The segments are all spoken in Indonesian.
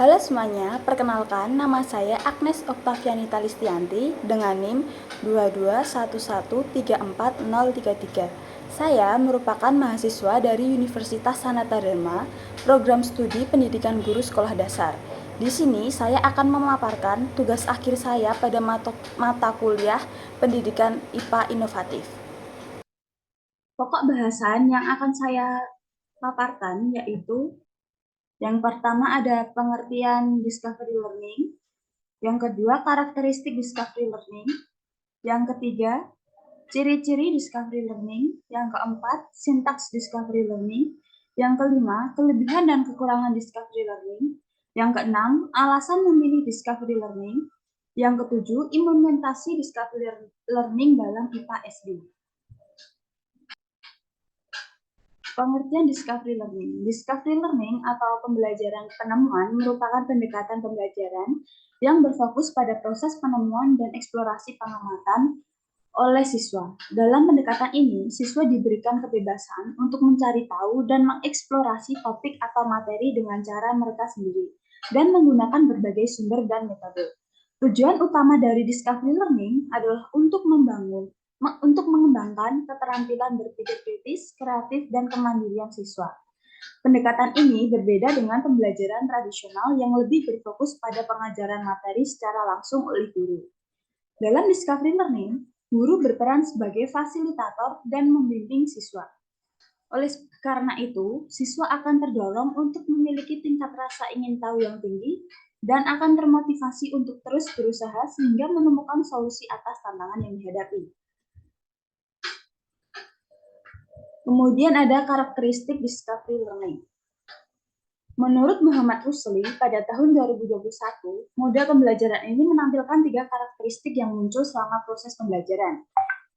Halo semuanya, perkenalkan nama saya Agnes Oktavianita Listianti dengan NIM 221134033. Saya merupakan mahasiswa dari Universitas Sanata Dharma, program studi pendidikan guru sekolah dasar. Di sini saya akan memaparkan tugas akhir saya pada mata kuliah pendidikan IPA inovatif. Pokok bahasan yang akan saya paparkan yaitu yang pertama ada pengertian discovery learning, yang kedua karakteristik discovery learning, yang ketiga ciri-ciri discovery learning, yang keempat sintaks discovery learning, yang kelima kelebihan dan kekurangan discovery learning, yang keenam alasan memilih discovery learning, yang ketujuh implementasi discovery learning dalam IPA SD. Pengertian discovery learning. Discovery learning atau pembelajaran penemuan merupakan pendekatan pembelajaran yang berfokus pada proses penemuan dan eksplorasi pengamatan oleh siswa. Dalam pendekatan ini, siswa diberikan kebebasan untuk mencari tahu dan mengeksplorasi topik atau materi dengan cara mereka sendiri dan menggunakan berbagai sumber dan metode. Tujuan utama dari discovery learning adalah untuk mengembangkan keterampilan berpikir kritis, kreatif, dan kemandirian siswa. Pendekatan ini berbeda dengan pembelajaran tradisional yang lebih berfokus pada pengajaran materi secara langsung oleh guru. Dalam discovery learning, guru berperan sebagai fasilitator dan membimbing siswa. Oleh karena itu, siswa akan terdorong untuk memiliki tingkat rasa ingin tahu yang tinggi dan akan termotivasi untuk terus berusaha sehingga menemukan solusi atas tantangan yang dihadapi. Kemudian ada karakteristik discovery learning. Menurut Muhammad Rusli, pada tahun 2021, model pembelajaran ini menampilkan 3 karakteristik yang muncul selama proses pembelajaran.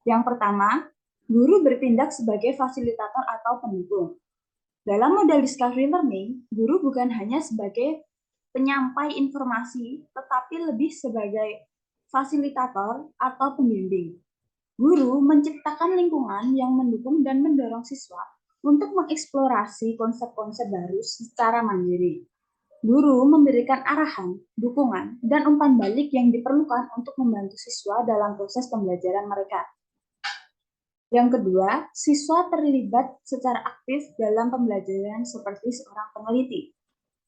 Yang pertama, guru bertindak sebagai fasilitator atau pendukung. Dalam model discovery learning, guru bukan hanya sebagai penyampai informasi, tetapi lebih sebagai fasilitator atau pembimbing. Guru menciptakan lingkungan yang mendukung dan mendorong siswa untuk mengeksplorasi konsep-konsep baru secara mandiri. Guru memberikan arahan, dukungan, dan umpan balik yang diperlukan untuk membantu siswa dalam proses pembelajaran mereka. Yang kedua, siswa terlibat secara aktif dalam pembelajaran seperti seorang peneliti.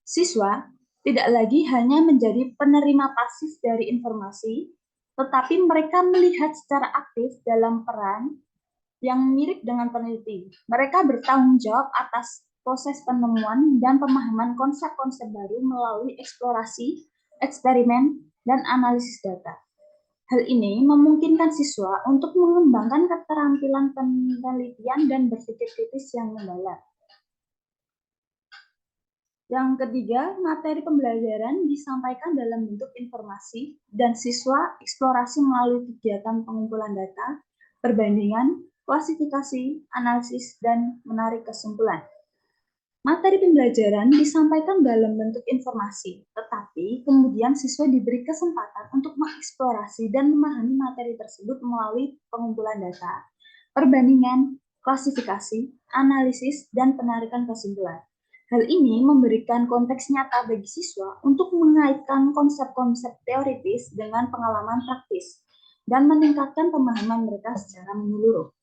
Siswa tidak lagi hanya menjadi penerima pasif dari informasi, tetapi mereka melihat secara aktif dalam peran yang mirip dengan peneliti. Mereka bertanggung jawab atas proses penemuan dan pemahaman konsep-konsep baru melalui eksplorasi, eksperimen, dan analisis data. Hal ini memungkinkan siswa untuk mengembangkan keterampilan penelitian dan berpikir kritis yang mendalam. Yang ketiga, materi pembelajaran disampaikan dalam bentuk informasi dan siswa eksplorasi melalui kegiatan pengumpulan data, perbandingan, klasifikasi, analisis, dan menarik kesimpulan. Materi pembelajaran disampaikan dalam bentuk informasi, tetapi kemudian siswa diberi kesempatan untuk mengeksplorasi dan memahami materi tersebut melalui pengumpulan data, perbandingan, klasifikasi, analisis, dan penarikan kesimpulan. Hal ini memberikan konteks nyata bagi siswa untuk mengaitkan konsep-konsep teoritis dengan pengalaman praktis dan meningkatkan pemahaman mereka secara menyeluruh.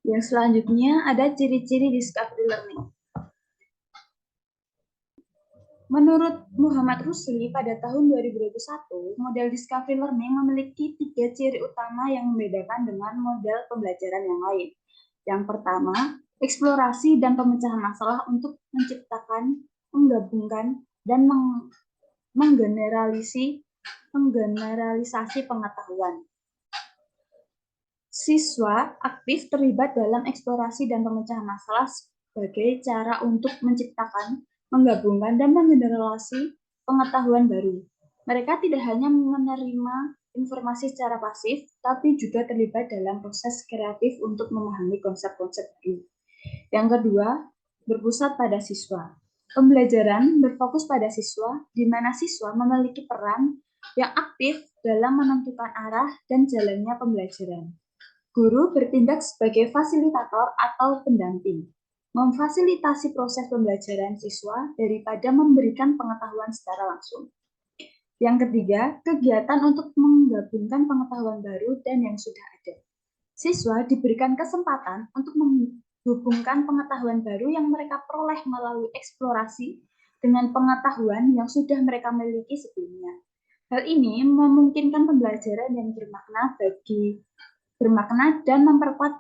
Yang selanjutnya ada ciri-ciri discovery learning. Menurut Muhammad Rusli, pada tahun 2021, model discovery learning memiliki 3 ciri utama yang membedakan dengan model pembelajaran yang lain. Yang pertama, eksplorasi dan pemecahan masalah untuk menciptakan, menggabungkan, dan menggeneralisasi pengetahuan. Siswa aktif terlibat dalam eksplorasi dan pemecahan masalah sebagai cara untuk menciptakan, menggabungkan, dan menggeneralisasi pengetahuan baru. Mereka tidak hanya menerima informasi secara pasif, tapi juga terlibat dalam proses kreatif untuk memahami konsep-konsep baru. Yang kedua, berpusat pada siswa. Pembelajaran berfokus pada siswa, di mana siswa memiliki peran yang aktif dalam menentukan arah dan jalannya pembelajaran. Guru bertindak sebagai fasilitator atau pendamping. memfasilitasi proses pembelajaran siswa daripada memberikan pengetahuan secara langsung. Yang ketiga, kegiatan untuk menggabungkan pengetahuan baru dan yang sudah ada. Siswa diberikan kesempatan untuk menghubungkan pengetahuan baru yang mereka peroleh melalui eksplorasi dengan pengetahuan yang sudah mereka miliki sebelumnya. Hal ini memungkinkan pembelajaran yang bermakna dan memperkuat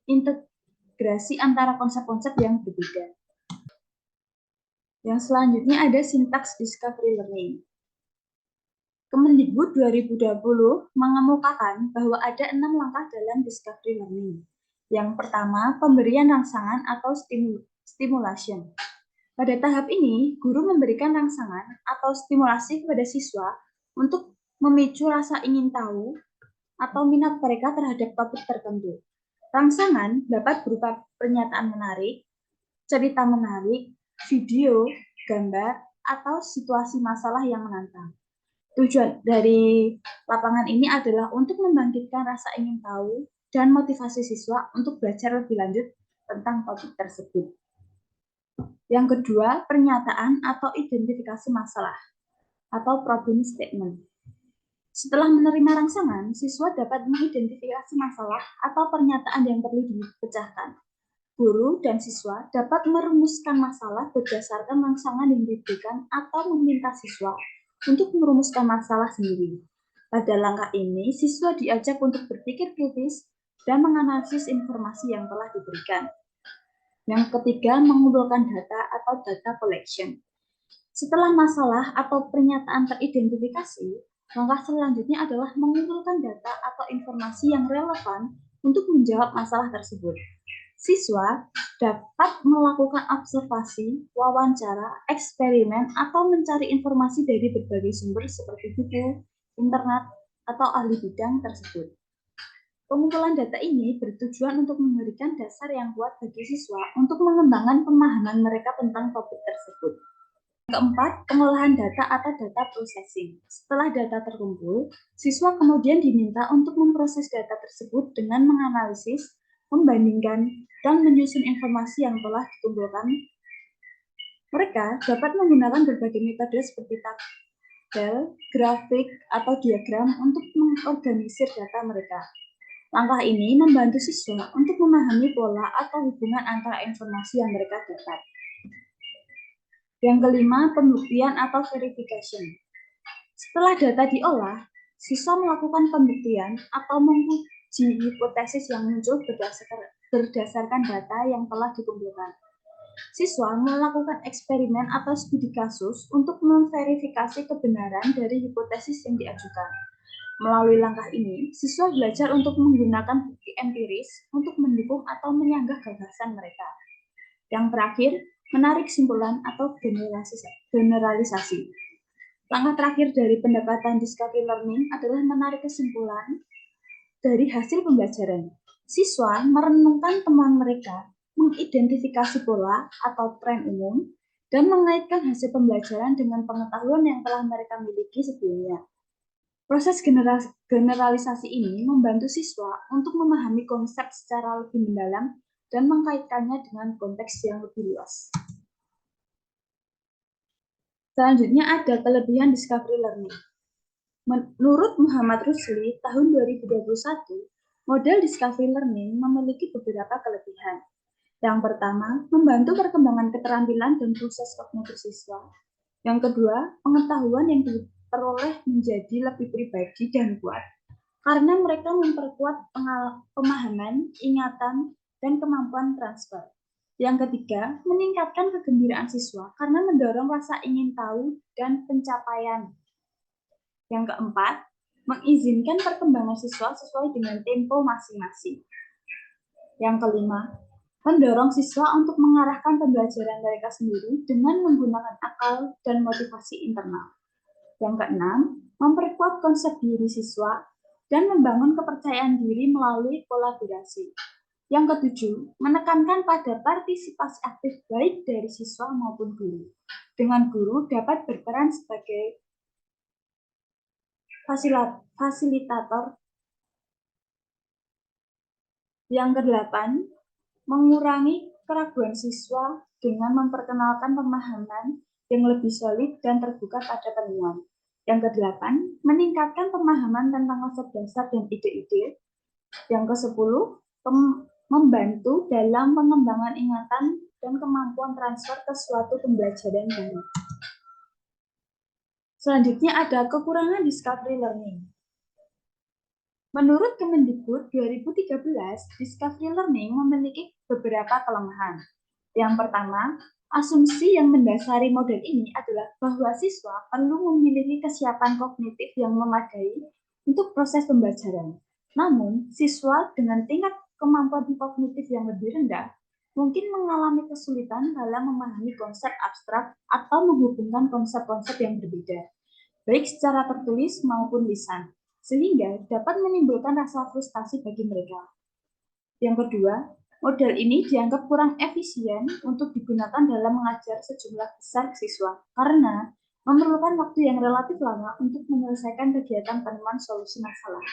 integrasi antara konsep-konsep yang berbeda. Yang selanjutnya ada sintaks discovery learning. Kemendikbud 2020 mengemukakan bahwa ada 6 langkah dalam discovery learning. Yang pertama, pemberian rangsangan atau stimulation. Pada tahap ini, guru memberikan rangsangan atau stimulasi kepada siswa untuk memicu rasa ingin tahu atau minat mereka terhadap topik tertentu. Rangsangan dapat berupa pernyataan menarik, cerita menarik, video, gambar, atau situasi masalah yang menantang. Tujuan dari lapangan ini adalah untuk membangkitkan rasa ingin tahu dan motivasi siswa untuk belajar lebih lanjut tentang topik tersebut. Yang kedua, pernyataan atau identifikasi masalah atau problem statement. Setelah menerima rangsangan, siswa dapat mengidentifikasi masalah atau pernyataan yang perlu dipecahkan. Guru dan siswa dapat merumuskan masalah berdasarkan rangsangan yang diberikan atau meminta siswa untuk merumuskan masalah sendiri. Pada langkah ini, siswa diajak untuk berpikir kritis dan menganalisis informasi yang telah diberikan. Yang ketiga, mengumpulkan data atau data collection. Setelah masalah atau pernyataan teridentifikasi, langkah selanjutnya adalah mengumpulkan data atau informasi yang relevan untuk menjawab masalah tersebut. Siswa dapat melakukan observasi, wawancara, eksperimen, atau mencari informasi dari berbagai sumber seperti buku, internet, atau ahli bidang tersebut. Pengumpulan data ini bertujuan untuk memberikan dasar yang kuat bagi siswa untuk mengembangkan pemahaman mereka tentang topik tersebut. Keempat, pengolahan data atau data processing. Setelah data terkumpul, siswa kemudian diminta untuk memproses data tersebut dengan menganalisis, membandingkan, dan menyusun informasi yang telah dikumpulkan. Mereka dapat menggunakan berbagai metode seperti tabel, grafik, atau diagram untuk mengorganisir data mereka. Langkah ini membantu siswa untuk memahami pola atau hubungan antara informasi yang mereka dapat. Yang kelima, pembuktian atau verification. Setelah data diolah, siswa melakukan pembuktian atau menguji hipotesis yang muncul berdasarkan data yang telah dikumpulkan. Siswa melakukan eksperimen atau studi kasus untuk memverifikasi kebenaran dari hipotesis yang diajukan. Melalui langkah ini, siswa belajar untuk menggunakan bukti empiris untuk mendukung atau menyanggah gagasan mereka. Yang terakhir, menarik kesimpulan atau generalisasi. Langkah terakhir dari pendekatan discovery learning adalah menarik kesimpulan dari hasil pembelajaran. Siswa merenungkan temuan mereka, mengidentifikasi pola atau tren umum, dan mengaitkan hasil pembelajaran dengan pengetahuan yang telah mereka miliki sebelumnya. Proses generalisasi ini membantu siswa untuk memahami konsep secara lebih mendalam dan mengkaitkannya dengan konteks yang lebih luas. Selanjutnya ada kelebihan discovery learning. Menurut Muhammad Rusli, tahun 2021, model discovery learning memiliki beberapa kelebihan. Yang pertama, membantu perkembangan keterampilan dan proses kognitif siswa. Yang kedua, pengetahuan yang diperoleh menjadi lebih pribadi dan kuat, karena mereka memperkuat pemahaman, ingatan, dan kemampuan transfer. Yang ketiga, meningkatkan kegembiraan siswa karena mendorong rasa ingin tahu dan pencapaian. Yang keempat, mengizinkan perkembangan siswa sesuai dengan tempo masing-masing. Yang kelima, mendorong siswa untuk mengarahkan pembelajaran mereka sendiri dengan menggunakan akal dan motivasi internal. Yang keenam, memperkuat konsep diri siswa dan membangun kepercayaan diri melalui kolaborasi. Yang ketujuh, menekankan pada partisipasi aktif baik dari siswa maupun guru. Dengan guru dapat berperan sebagai fasilitator. Yang kedelapan, mengurangi keraguan siswa dengan memperkenalkan pemahaman yang lebih solid dan terbuka pada penemuan. Yang kedelapan, meningkatkan pemahaman tentang konsep dasar dan ide-ide. Yang kesepuluh, membantu dalam pengembangan ingatan dan kemampuan transfer ke suatu pembelajaran baru. Selanjutnya ada kekurangan discovery learning. Menurut Kemendikbud 2013, discovery learning memiliki beberapa kelemahan. Yang pertama, asumsi yang mendasari model ini adalah bahwa siswa perlu memiliki kesiapan kognitif yang memadai untuk proses pembelajaran. Namun, siswa dengan tingkat kemampuan kognitif yang lebih rendah mungkin mengalami kesulitan dalam memahami konsep abstrak atau menghubungkan konsep-konsep yang berbeda, baik secara tertulis maupun lisan, sehingga dapat menimbulkan rasa frustasi bagi mereka. Yang kedua, model ini dianggap kurang efisien untuk digunakan dalam mengajar sejumlah besar siswa karena memerlukan waktu yang relatif lama untuk menyelesaikan kegiatan penemuan solusi masalah.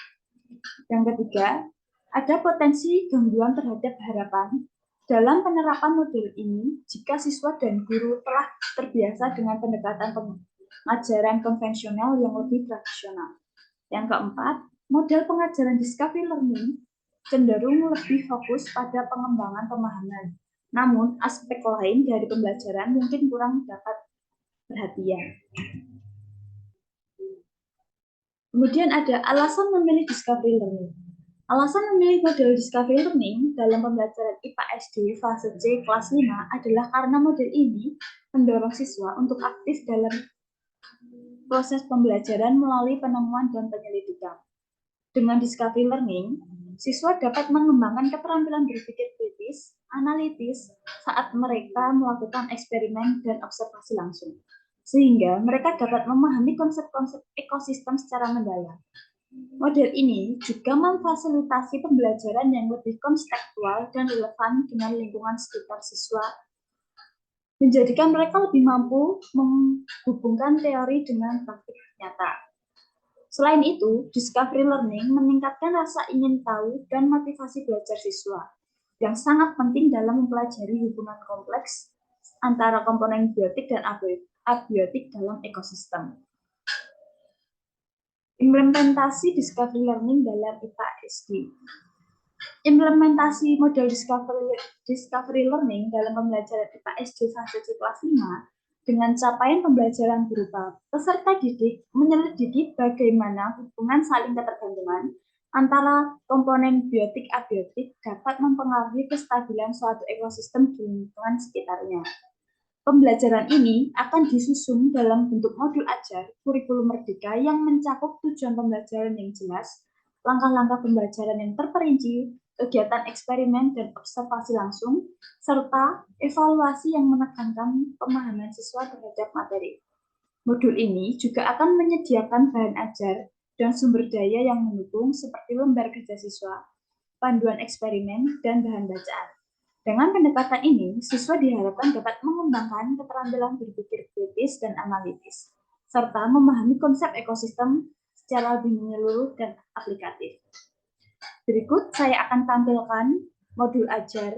Yang ketiga, ada potensi gangguan terhadap harapan dalam penerapan model ini jika siswa dan guru telah terbiasa dengan pendekatan pengajaran konvensional yang lebih tradisional. Yang keempat, model pengajaran discovery learning cenderung lebih fokus pada pengembangan pemahaman. Namun, aspek lain dari pembelajaran mungkin kurang dapat perhatian. Kemudian ada alasan memilih discovery learning. Alasan memilih model discovery learning dalam pembelajaran IPA SD fase C kelas 5 adalah karena model ini mendorong siswa untuk aktif dalam proses pembelajaran melalui penemuan dan penyelidikan. Dengan discovery learning, siswa dapat mengembangkan keterampilan berpikir kritis, analitis saat mereka melakukan eksperimen dan observasi langsung, sehingga mereka dapat memahami konsep-konsep ekosistem secara mendalam. Model ini juga memfasilitasi pembelajaran yang lebih konseptual dan relevan dengan lingkungan sekitar siswa, menjadikan mereka lebih mampu menghubungkan teori dengan praktik nyata. Selain itu, discovery learning meningkatkan rasa ingin tahu dan motivasi belajar siswa, yang sangat penting dalam mempelajari hubungan kompleks antara komponen biotik dan abiotik dalam ekosistem. Implementasi discovery learning dalam IPA SD. Implementasi model discovery learning dalam pembelajaran IPA SD fase C kelas 5 dengan capaian pembelajaran berupa peserta didik menyelidiki bagaimana hubungan saling ketergantungan antara komponen biotik abiotik dapat mempengaruhi kestabilan suatu ekosistem di lingkungan sekitarnya. Pembelajaran ini akan disusun dalam bentuk modul ajar kurikulum merdeka yang mencakup tujuan pembelajaran yang jelas, langkah-langkah pembelajaran yang terperinci, kegiatan eksperimen dan observasi langsung, serta evaluasi yang menekankan pemahaman siswa terhadap materi. Modul ini juga akan menyediakan bahan ajar dan sumber daya yang mendukung seperti lembar kerja siswa, panduan eksperimen, dan bahan bacaan. Dengan pendekatan ini, siswa diharapkan dapat mengembangkan keterampilan berpikir kritis dan analitis, serta memahami konsep ekosistem secara lebih menyeluruh dan aplikatif. Berikut saya akan tampilkan modul ajar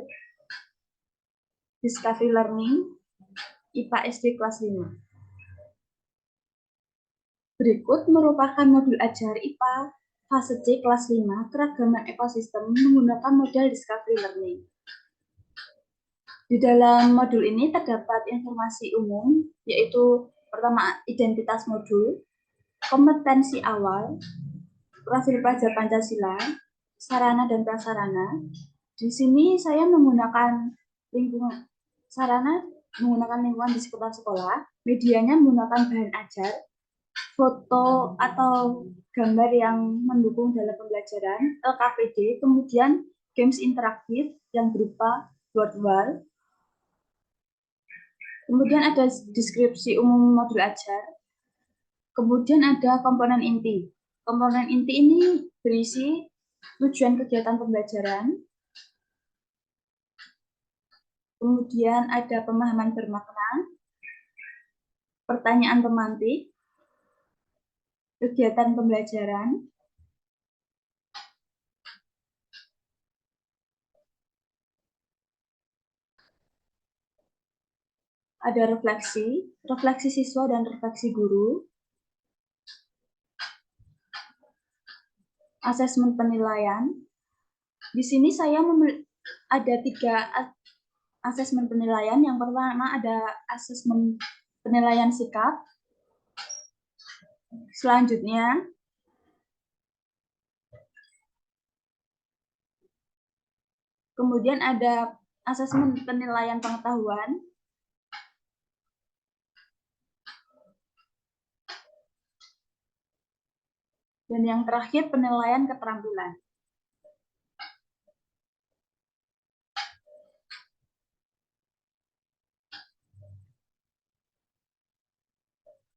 Discovery Learning IPA SD kelas 5. Berikut merupakan modul ajar IPA fase C kelas 5 keragaman ekosistem menggunakan model Discovery Learning. Di dalam modul ini terdapat informasi umum, yaitu pertama identitas modul, kompetensi awal, profil pelajar Pancasila, sarana dan prasarana. Di sini saya menggunakan lingkungan sarana menggunakan lingkungan di sekitar sekolah, medianya menggunakan bahan ajar, foto atau gambar yang mendukung dalam pembelajaran, LKPD, kemudian games interaktif yang berupa word wall. Kemudian ada deskripsi umum modul ajar. Kemudian ada komponen inti. Komponen inti ini berisi tujuan kegiatan pembelajaran. Kemudian ada pemahaman bermakna, pertanyaan pemantik, kegiatan pembelajaran, Ada refleksi siswa dan refleksi guru, asesmen penilaian. Di sini saya ada 3 asesmen penilaian. Yang pertama ada asesmen penilaian sikap. Selanjutnya kemudian ada asesmen penilaian pengetahuan. Dan yang terakhir penilaian keterampilan.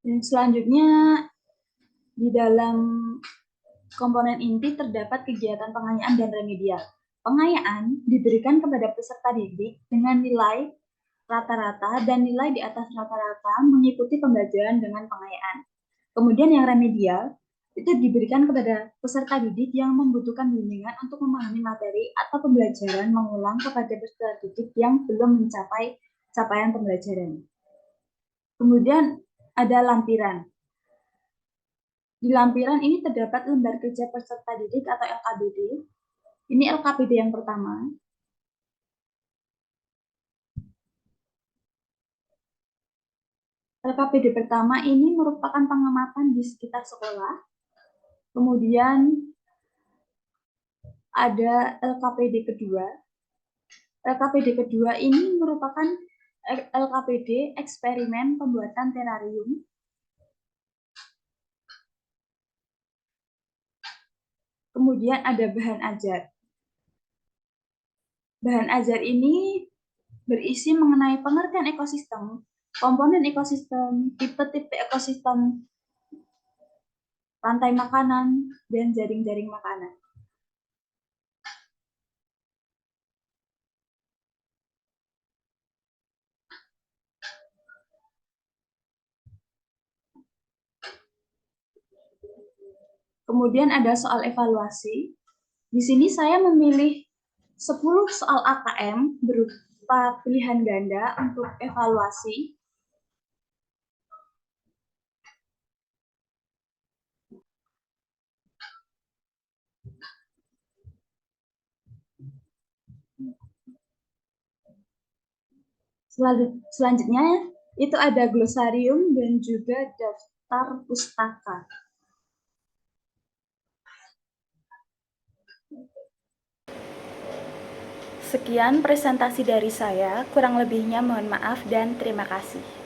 Dan selanjutnya di dalam komponen inti terdapat kegiatan pengayaan dan remedial. Pengayaan diberikan kepada peserta didik dengan nilai rata-rata dan nilai di atas rata-rata mengikuti pembelajaran dengan pengayaan. Kemudian yang remedial itu diberikan kepada peserta didik yang membutuhkan bimbingan untuk memahami materi atau pembelajaran mengulang kepada peserta didik yang belum mencapai capaian pembelajaran. Kemudian ada lampiran. Di lampiran ini terdapat lembar kerja peserta didik atau LKPD. Ini LKPD yang pertama. LKPD pertama ini merupakan pengamatan di sekitar sekolah. Kemudian ada LKPD kedua. LKPD kedua ini merupakan LKPD eksperimen pembuatan terarium. Kemudian ada bahan ajar. Bahan ajar ini berisi mengenai pengertian ekosistem, komponen ekosistem, tipe-tipe ekosistem, rantai makanan, dan jaring-jaring makanan. Kemudian ada soal evaluasi. Di sini saya memilih 10 soal AKM berupa pilihan ganda untuk evaluasi. Selanjutnya itu ada glosarium dan juga daftar pustaka. Sekian presentasi dari saya, kurang lebihnya mohon maaf dan terima kasih.